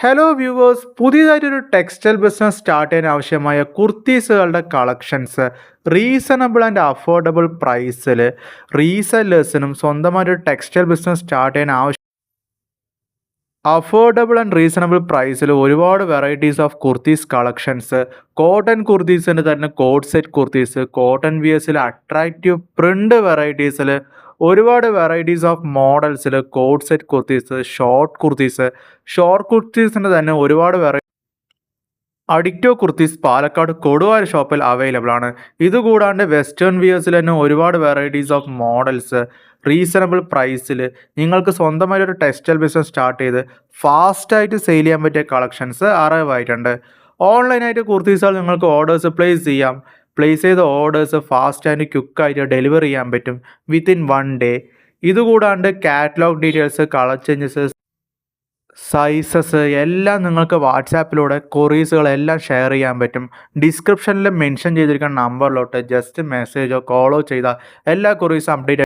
Hello viewers, പുതിയതായിട്ടൊരു textile business start ചെയ്യാൻ ആവശ്യമായ കുർത്തീസുകളുടെ കളക്ഷൻസ് റീസണബിൾ ആൻഡ് അഫോർഡബിൾ പ്രൈസിൽ റീസെല്ലേഴ്സിനും സ്വന്തമായിട്ടൊരു ടെക്സ്റ്റൈൽ ബിസിനസ് സ്റ്റാർട്ട് ചെയ്യാൻ അഫോർഡബിൾ ആൻഡ് റീസണബിൾ പ്രൈസിൽ ഒരുപാട് varieties of kurtis collections, cotton കുർത്തീസിൻ്റെ തന്നെ കോഡ് സെറ്റ് കുർത്തീസ്, കോട്ടൺ വിയേഴ്സിൽ അട്രാക്റ്റീവ് പ്രിൻ്റ് വെറൈറ്റീസിൽ ഒരുപാട് വെറൈറ്റീസ് ഓഫ് മോഡൽസിൽ കോഡ് സെറ്റ് കുർത്തീസ്, ഷോർട്ട് കുർത്തീസിൻ്റെ തന്നെ ഒരുപാട് അഡിക്റ്റോ കുർത്തീസ് പാലക്കാട് കൊടുവായൂർ ഷോപ്പിൽ അവൈലബിൾ ആണ്. ഇതുകൂടാണ്ട് വെസ്റ്റേൺ വിയേഴ്സിൽ തന്നെ ഒരുപാട് വെറൈറ്റീസ് ഓഫ് മോഡൽസ് റീസണബിൾ പ്രൈസിൽ നിങ്ങൾക്ക് സ്വന്തമായിട്ടൊരു ടെക്സ്റ്റൈൽ ബിസിനസ് സ്റ്റാർട്ട് ചെയ്ത് ഫാസ്റ്റായിട്ട് സെയിൽ ചെയ്യാൻ പറ്റിയ കളക്ഷൻസ് അറിവായിട്ടുണ്ട്. ഓൺലൈനായിട്ട് കുർത്തീസുകൾ നിങ്ങൾക്ക് ഓർഡേഴ്സ് പ്ലേസ് ചെയ്യാം. പ്ലേസ് ചെയ്ത ഓർഡേഴ്സ് ഫാസ്റ്റ് ആൻഡ് ക്വിക്കായിട്ട് ഡെലിവർ ചെയ്യാൻ പറ്റും വിത്തിൻ 1 ഡേ. ഇതുകൂടാണ്ട് catalogue details, colour changes, sizes എല്ലാം നിങ്ങൾക്ക് വാട്സാപ്പിലൂടെ കൊറീസുകളെല്ലാം ഷെയർ ചെയ്യാൻ പറ്റും. ഡിസ്ക്രിപ്ഷനിൽ മെൻഷൻ ചെയ്തിരിക്കുന്ന നമ്പറിലോട്ട് ജസ്റ്റ് മെസ്സേജോ കോളോ ചെയ്താൽ എല്ലാ കൊറീസും അപ്ഡേറ്റ്